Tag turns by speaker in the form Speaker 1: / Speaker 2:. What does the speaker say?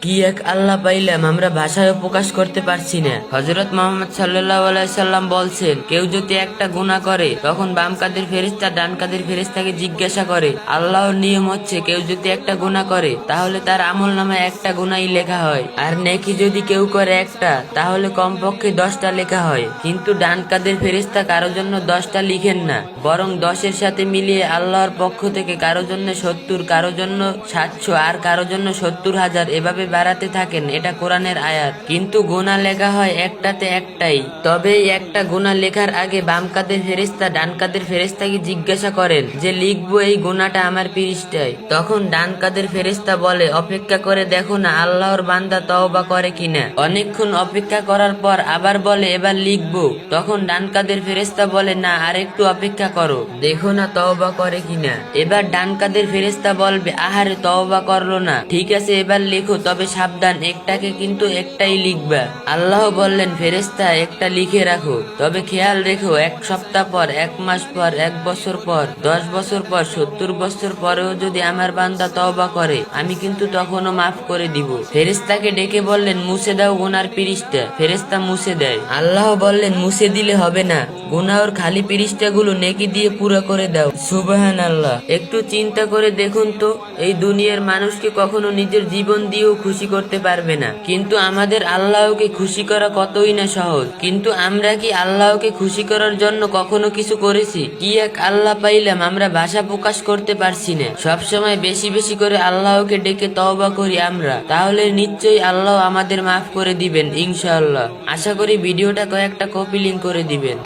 Speaker 1: কি এক আল্লাহ পাইলাম, আমরা ভাষায় প্রকাশ করতে পারছি না। হযরত মুহাম্মদ সাল্লাল্লাহু আলাইহি সাল্লাম বলছেন, কেউ যদি একটা গুনাহ করে তখন বাম কাদের ফেরেশতা ডান কাদের ফেরেশতাকে জিজ্ঞাসা করে। আল্লাহর নিয়ম হচ্ছে, কেউ যদি একটা গুনাহ করে তাহলে তার আমলনামায় একটা গুনাহই লেখা হয়, আর নেকি যদি কেউ করে একটা তাহলে কমপক্ষে 10টা লেখা হয়। কিন্তু ডান কাদের ফেরেশতা কারো জন্য 10টা লিখেন না, বরং 10-এর সাথে মিলিয়ে আল্লাহর পক্ষ থেকে কারো জন্য 70, কারো জন্য 700, আর কারো জন্য 70,000 এভাবে বাড়াতে থাকেন। এটা কোরআনের আয়াত। কিন্তু গুনাহ লেখা হয় একটাতে একটাই। তবে এই একটা গুনাহ লেখার আগে বাম কাদের ফেরেশতা ডান কাদের ফেরেশতাকে জিজ্ঞাসা করেন যে লিখবো এই গুনাহটা আমার পৃষ্ঠায়। তখন ডান কাদের ফেরেশতা বলে, অপেক্ষা করে দেখো না আল্লাহর বান্দা তওবা করে কিনা। অনেকক্ষণ অপেক্ষা করার পর আবার বলে, এবার লিখবো। তখন ডান কাদের ফেরেশতা বলে, না আরেকটু অপেক্ষা করো, দেখো না তওবা করে কিনা। এবার ডান কাদের ফেরেশতা বলবে, আহারে তওবা করলো না, ঠিক আছে এবার লেখো, তবে সাবধান একটাকে কিন্তু একটাই লিখবা। আল্লাহ বললেন, ফেরেশতা একটা লিখে রাখো, তবে খেয়াল রেখো 1 সপ্তাহ পর, 1 মাস পর, 1 বছর পর, 10 বছর পর, 70 বছর পরেও যদি আমার বান্দা তওবা করে আমি কিন্তু তখনও মাফ করে দিব। ফেরেশতাকে ডেকে বললেন, মুছে দাও গুনার পৃষ্ঠা। ফেরেশতা মুছে দেয়। আল্লাহ বললেন, মুছে দিলে হবে না, গুনাহর খালি পৃষ্ঠাগুলো নেকি দিয়ে পুরো করে দাও। সুবহানাল্লাহ। একটু চিন্তা করে দেখুন তো, এই দুনিয়ার মানুষকে কখনো নিজের জীবন দিয়েও খুশি করতে পারবে না, কিন্তু আমাদের আল্লাহকে খুশি করা কতই না সহজ। কিন্তু আমরা কি আল্লাহকে খুশি করার জন্য কখনো কিছু করেছি? কি এক আল্লাহ পাইলাম, আমরা ভাষা প্রকাশ করতে পারছি না। সবসময় বেশি বেশি করে আল্লাহকে ডেকে তওবা করি আমরা, তাহলে নিশ্চয়ই আল্লাহ আমাদের মাফ করে দিবেন ইনশাআল্লাহ। আশা করি ভিডিওটা কয়েকটা কপি লিংক করে দিবেন।